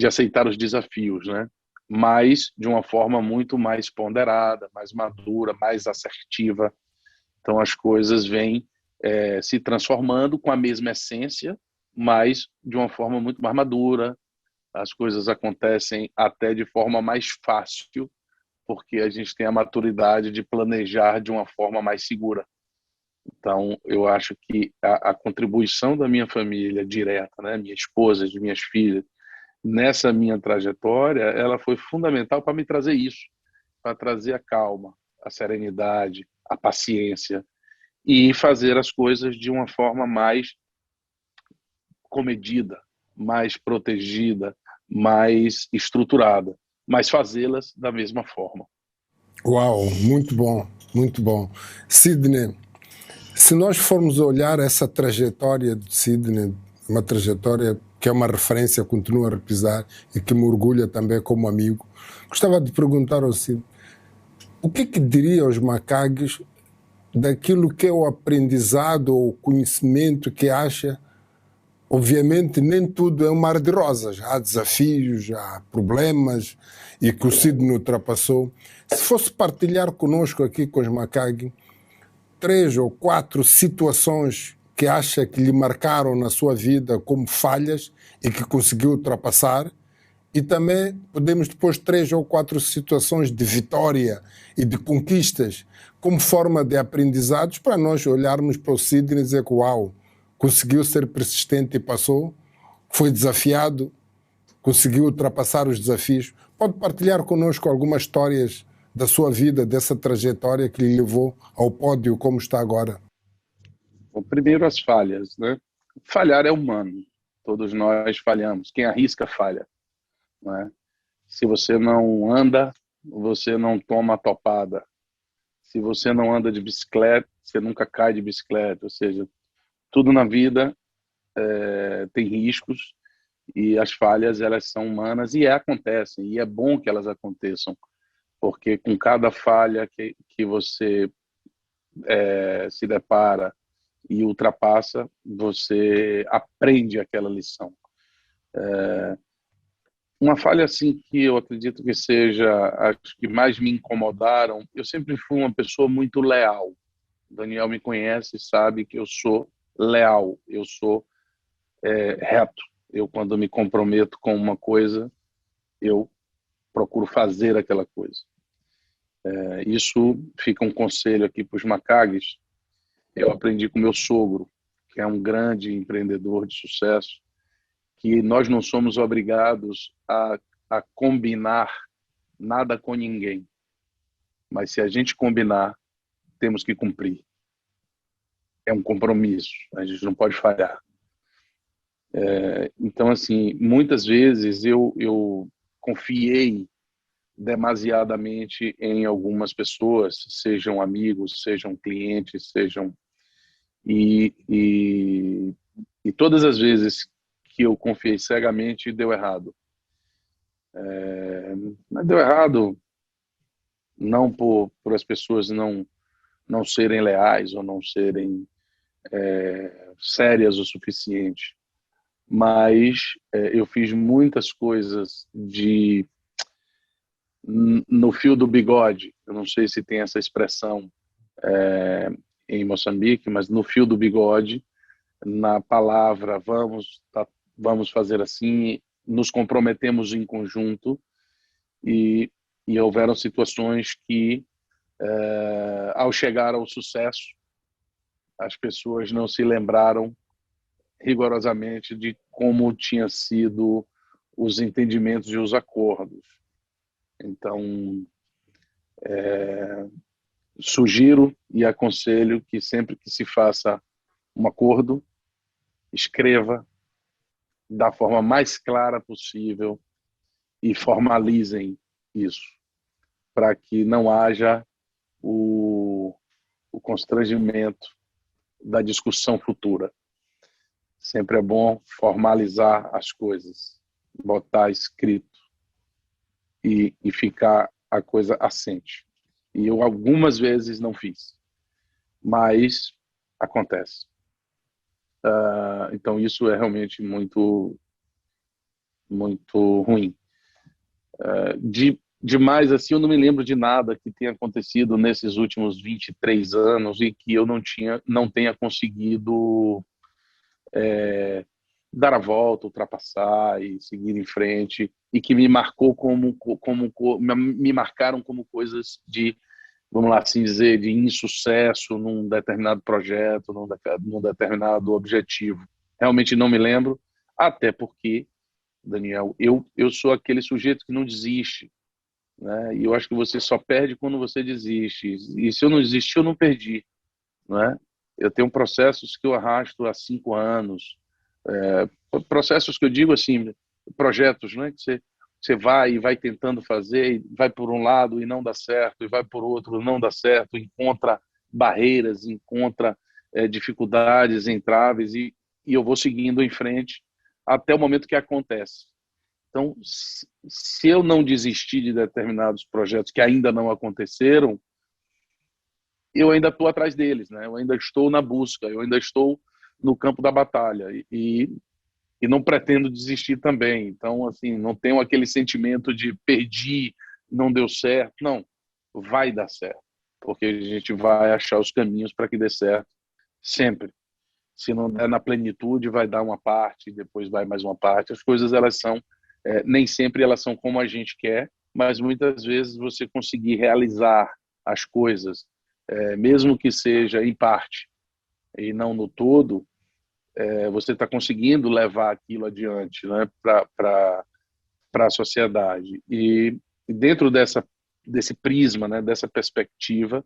aceitar os desafios, né? Mas de uma forma muito mais ponderada, mais madura, mais assertiva. Então as coisas vêm se transformando com a mesma essência, mas de uma forma muito mais madura. As coisas acontecem até de forma mais fácil, porque a gente tem a maturidade de planejar de uma forma mais segura. Então, eu acho que a contribuição da minha família direta, né, minha esposa, de minhas filhas, nessa minha trajetória, ela foi fundamental para me trazer isso, para trazer a calma, a serenidade, a paciência e fazer as coisas de uma forma mais comedida, mais protegida, mais estruturada, mas fazê-las da mesma forma. Uau, muito bom, muito bom. Sidney, se nós formos olhar essa trajetória de Sidney, uma trajetória que é uma referência, continuo a repisar e que me orgulha também como amigo, gostava de perguntar ao Sidney, o que diria aos macaques daquilo que é o aprendizado ou o conhecimento que acha? Obviamente, nem tudo é um mar de rosas. Há desafios, há problemas e que o Sidney ultrapassou. Se fosse partilhar conosco aqui com os Macag 3 ou 4 situações que acha que lhe marcaram na sua vida como falhas e que conseguiu ultrapassar, e também podemos depois 3 ou 4 situações de vitória e de conquistas como forma de aprendizados para nós olharmos para o Sidney e dizer que uau, conseguiu ser persistente e passou, foi desafiado, conseguiu ultrapassar os desafios. Pode partilhar connosco algumas histórias da sua vida, dessa trajetória que lhe levou ao pódio como está agora? Bom, primeiro, as falhas, né? Falhar é humano. Todos nós falhamos. Quem arrisca, falha. Né? Se você não anda, você não toma a topada. Se você não anda de bicicleta, você nunca cai de bicicleta. Ou seja, tudo na vida tem riscos e as falhas elas são humanas e acontecem. E é bom que elas aconteçam, porque com cada falha que você se depara e ultrapassa, você aprende aquela lição. Uma falha assim que eu acredito que seja as que mais me incomodaram, eu sempre fui uma pessoa muito leal. O Daniel me conhece e sabe que eu sou leal, eu sou reto. Eu, quando me comprometo com uma coisa, eu procuro fazer aquela coisa. Isso fica um conselho aqui para os macagues. Eu aprendi com meu sogro, que é um grande empreendedor de sucesso, que nós não somos obrigados a combinar nada com ninguém. Mas se a gente combinar, temos que cumprir. É um compromisso, a gente não pode falhar. Então, assim, muitas vezes eu confiei demasiadamente em algumas pessoas, sejam amigos, sejam clientes, sejam... E todas as vezes que eu confiei cegamente, deu errado. Mas deu errado não por as pessoas não serem leais ou não serem sérias o suficiente, mas eu fiz muitas coisas no fio do bigode. Eu não sei se tem essa expressão em Moçambique, mas no fio do bigode, na palavra vamos fazer assim, nos comprometemos em conjunto e houveram situações que, ao chegar ao sucesso, as pessoas não se lembraram rigorosamente de como tinham sido os entendimentos e os acordos. Então, sugiro e aconselho que sempre que se faça um acordo, escreva da forma mais clara possível e formalizem isso, para que não haja o constrangimento da discussão futura. Sempre é bom formalizar as coisas. botar escrito e ficar a coisa assente. E eu algumas vezes não fiz, mas acontece. Então isso é realmente muito, muito ruim. Demais assim, eu não me lembro de nada que tenha acontecido nesses últimos 23 anos e que eu não tenha conseguido dar a volta, ultrapassar e seguir em frente, e que me marcou me marcaram como coisas de, vamos lá assim dizer, de insucesso num determinado projeto, num determinado objetivo. Realmente não me lembro, até porque, Daniel, eu sou aquele sujeito que não desiste, né? E eu acho que você só perde quando você desiste. E se eu não desistir, eu não perdi, né? Eu tenho processos que eu arrasto há 5 anos, processos que eu digo assim, projetos, né? Que você vai e vai tentando fazer, e vai por um lado e não dá certo, e vai por outro, não dá certo, encontra barreiras, encontra dificuldades, entraves, e eu vou seguindo em frente até o momento que acontece. Então, se eu não desistir de determinados projetos que ainda não aconteceram, eu ainda estou atrás deles, né? Eu ainda estou na busca, eu ainda estou no campo da batalha e não pretendo desistir também. Então, assim, não tenho aquele sentimento de perdi, não deu certo. Não, vai dar certo, porque a gente vai achar os caminhos para que dê certo sempre. Se não der na plenitude, vai dar uma parte, depois vai mais uma parte. As coisas, elas são, nem sempre elas são como a gente quer, mas muitas vezes você conseguir realizar as coisas, mesmo que seja em parte e não no todo, você está conseguindo levar aquilo adiante, né, para a sociedade. E dentro desse prisma, né, dessa perspectiva,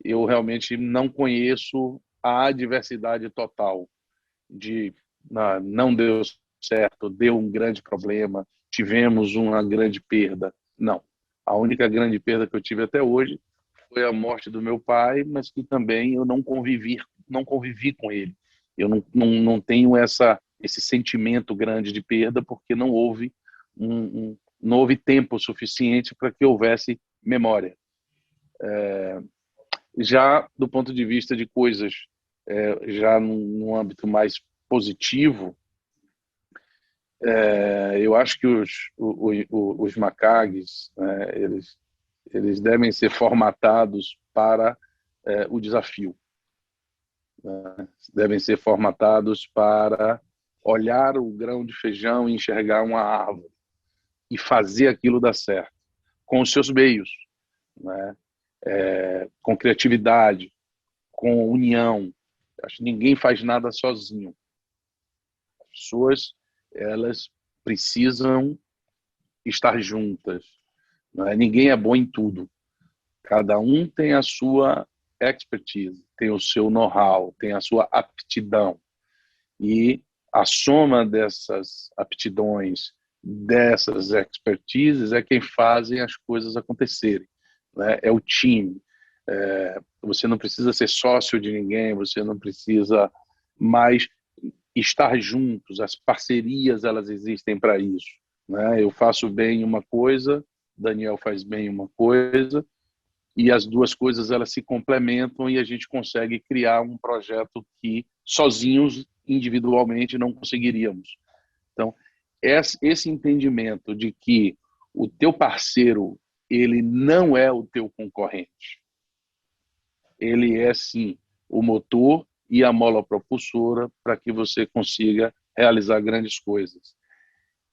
eu realmente não conheço a adversidade total de não deu certo, deu um grande problema, tivemos uma grande perda. Não. A única grande perda que eu tive até hoje foi a morte do meu pai, mas que também eu não convivi com ele. Eu não tenho esse sentimento grande de perda porque não houve tempo suficiente para que houvesse memória. Já do ponto de vista de coisas, já num âmbito mais positivo, eu acho que os macaques, né, eles devem ser formatados para o desafio, né? Devem ser formatados para olhar o grão de feijão e enxergar uma árvore e fazer aquilo dar certo com os seus meios, né? Com criatividade, com união. Acho que ninguém faz nada sozinho. As pessoas, elas precisam estar juntas, né? Ninguém é bom em tudo. Cada um tem a sua expertise, tem o seu know-how, tem a sua aptidão. E a soma dessas aptidões, dessas expertises, é quem fazem as coisas acontecerem, né? É o time. Você não precisa ser sócio de ninguém, você não precisa mais estar juntos. As parcerias, elas existem para isso, né? Eu faço bem uma coisa, Daniel faz bem uma coisa, e as duas coisas, elas se complementam e a gente consegue criar um projeto que sozinhos, individualmente, não conseguiríamos. Então, esse entendimento de que o teu parceiro, ele não é o teu concorrente, ele é sim o motor e a mola propulsora para que você consiga realizar grandes coisas.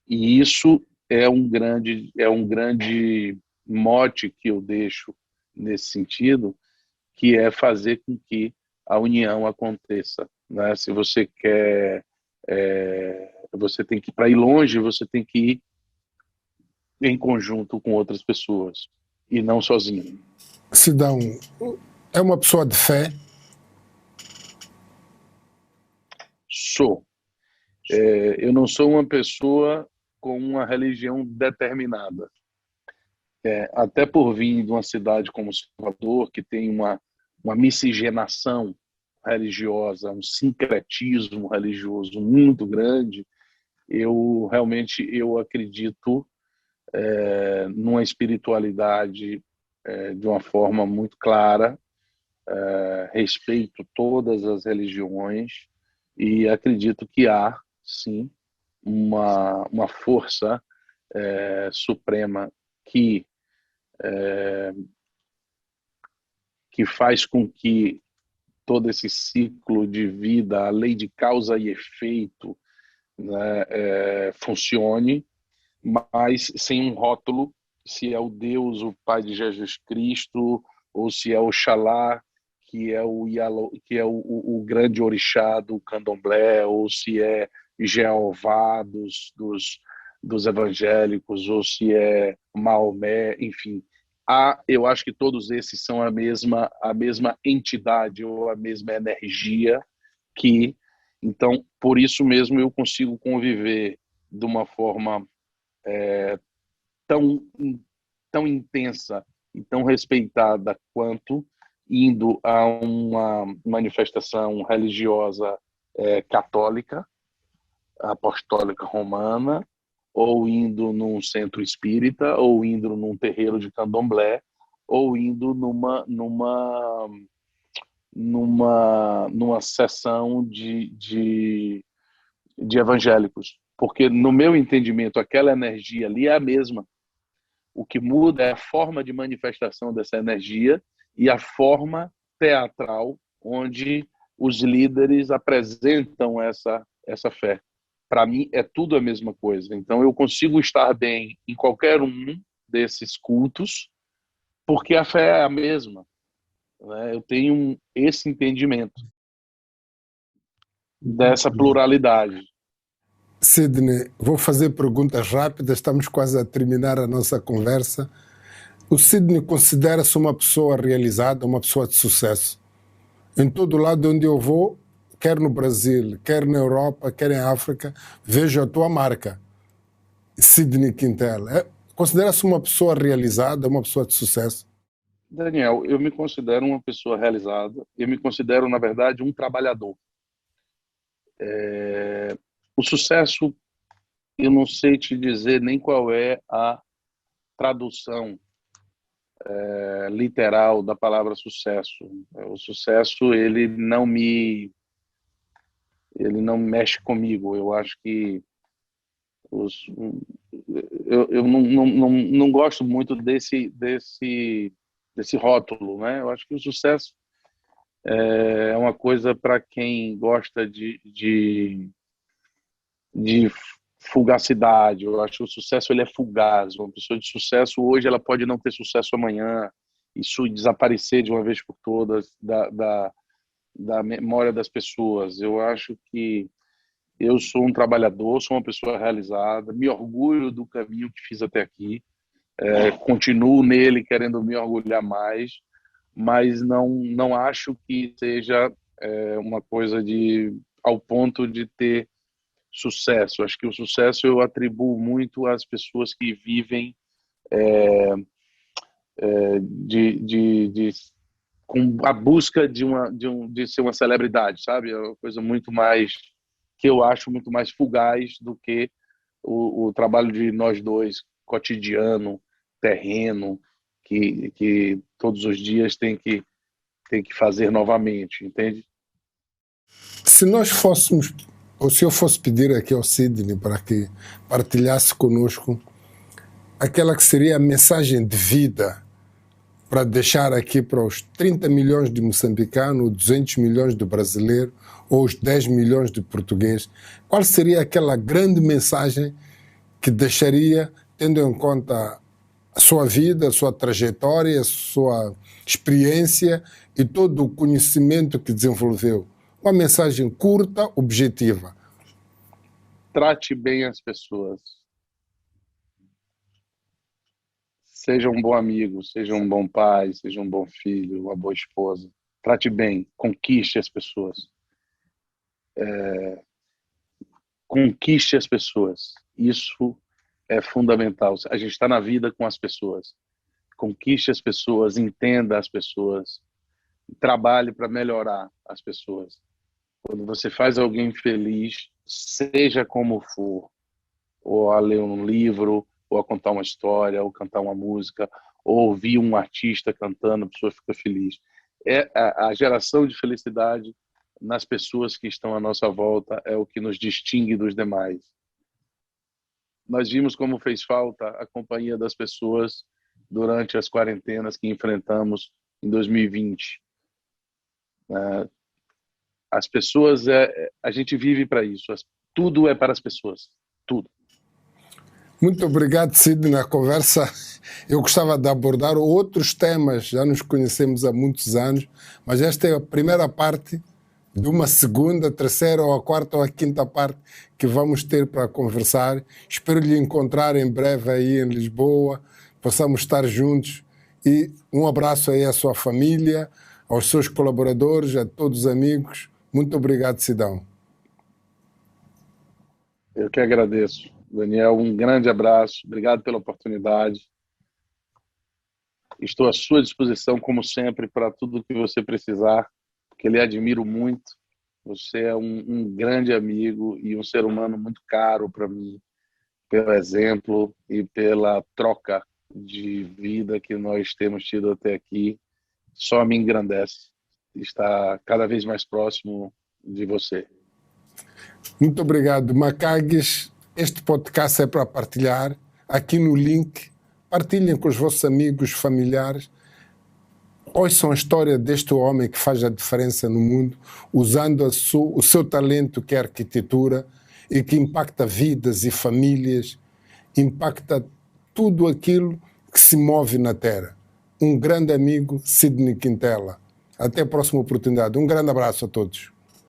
E isso é um grande mote que eu deixo nesse sentido, que é fazer com que a união aconteça, né? Se você quer, você tem que, para ir longe, você tem que ir em conjunto com outras pessoas e não sozinho. Sidão, é uma pessoa de fé? Sou. Eu não sou uma pessoa com uma religião determinada. Até por vir de uma cidade como Salvador, que tem uma miscigenação religiosa, um sincretismo religioso muito grande, Eu realmente eu acredito numa espiritualidade de uma forma muito clara, respeito todas as religiões e acredito que há, sim, uma força suprema que faz com que todo esse ciclo de vida, a lei de causa e efeito, né, funcione, mas sem um rótulo, se é o Deus, o Pai de Jesus Cristo, ou se é Oxalá, que é o grande orixá do candomblé, ou se é Jeová dos evangélicos, ou se é Maomé, enfim. Eu acho que todos esses são a mesma entidade ou a mesma energia que, então, por isso mesmo eu consigo conviver de uma forma tão, tão intensa e tão respeitada quanto indo a uma manifestação religiosa católica, apostólica romana, ou indo num centro espírita, ou indo num terreiro de candomblé, ou indo numa sessão de evangélicos. Porque, no meu entendimento, aquela energia ali é a mesma. O que muda é a forma de manifestação dessa energia e a forma teatral onde os líderes apresentam essa fé. Para mim, é tudo a mesma coisa. Então, eu consigo estar bem em qualquer um desses cultos, porque a fé é a mesma, né? Eu tenho esse entendimento dessa pluralidade. Sidney, vou fazer perguntas rápidas, estamos quase a terminar a nossa conversa. O Sidney considera-se uma pessoa realizada, uma pessoa de sucesso. Em todo lado onde eu vou, quer no Brasil, quer na Europa, quer em África, vejo a tua marca, Sidney Quintel. Considera-se uma pessoa realizada, uma pessoa de sucesso? Daniel, eu me considero uma pessoa realizada, eu me considero, na verdade, um trabalhador. O sucesso, eu não sei te dizer nem qual é a tradução literal da palavra sucesso. O sucesso, ele não mexe comigo. Eu acho que os, eu não gosto muito desse rótulo, né? Eu acho que o sucesso é uma coisa para quem gosta de fugacidade. Eu acho que o sucesso ele é fugaz. Uma pessoa de sucesso hoje ela pode não ter sucesso amanhã. Isso desaparecer de uma vez por todas da memória das pessoas. Eu acho que eu sou um trabalhador, sou uma pessoa realizada, me orgulho do caminho que fiz até aqui, continuo nele querendo me orgulhar mais, mas não acho que seja uma coisa ao ponto de ter sucesso. Acho que o sucesso eu atribuo muito às pessoas que vivem com a busca de ser uma celebridade, sabe? É uma coisa muito mais que eu acho muito mais fugaz do que o trabalho de nós dois, cotidiano, terreno, que todos os dias tem que fazer novamente, entende? Se nós fôssemos, ou se eu fosse pedir aqui ao Sidney para que partilhasse conosco aquela que seria a mensagem de vida para deixar aqui para os 30 milhões de moçambicanos, 200 milhões de brasileiros ou os 10 milhões de portugueses, qual seria aquela grande mensagem que deixaria, tendo em conta a sua vida, a sua trajetória, a sua experiência e todo o conhecimento que desenvolveu? Uma mensagem curta, objetiva. Trate bem as pessoas. Seja um bom amigo, seja um bom pai, seja um bom filho, uma boa esposa. Trate bem, conquiste as pessoas. Conquiste as pessoas. Isso é fundamental. A gente está na vida com as pessoas. Conquiste as pessoas, entenda as pessoas, trabalhe para melhorar as pessoas. Quando você faz alguém feliz, seja como for, ou a ler um livro, ou a contar uma história, ou cantar uma música, ou ouvir um artista cantando, a pessoa fica feliz. É a geração de felicidade nas pessoas que estão à nossa volta é o que nos distingue dos demais. Nós vimos como fez falta a companhia das pessoas durante as quarentenas que enfrentamos em 2020. As pessoas, a gente vive para isso. Tudo é para as pessoas. Tudo. Muito obrigado, Sidney. Na conversa, eu gostava de abordar outros temas. Já nos conhecemos há muitos anos, mas esta é a primeira parte de uma segunda, terceira, ou a quarta ou a quinta parte que vamos ter para conversar. Espero lhe encontrar em breve aí em Lisboa, possamos estar juntos. E um abraço aí à sua família, aos seus colaboradores, a todos os amigos. Muito obrigado, Sidão. Eu que agradeço. Daniel, um grande abraço. Obrigado pela oportunidade. Estou à sua disposição, como sempre, para tudo que você precisar, porque lhe admiro muito. Você é um grande amigo e um ser humano muito caro para mim, pelo exemplo e pela troca de vida que nós temos tido até aqui. Só me engrandece estar cada vez mais próximo de você. Muito obrigado, Macagues. Este podcast é para partilhar. Aqui no link, partilhem com os vossos amigos, familiares. Ouçam a história deste homem que faz a diferença no mundo, usando o seu talento, que é a arquitetura, e que impacta vidas e famílias, impacta tudo aquilo que se move na Terra. Um grande amigo, Sidney Quintela. Até a próxima oportunidade. Um grande abraço a todos.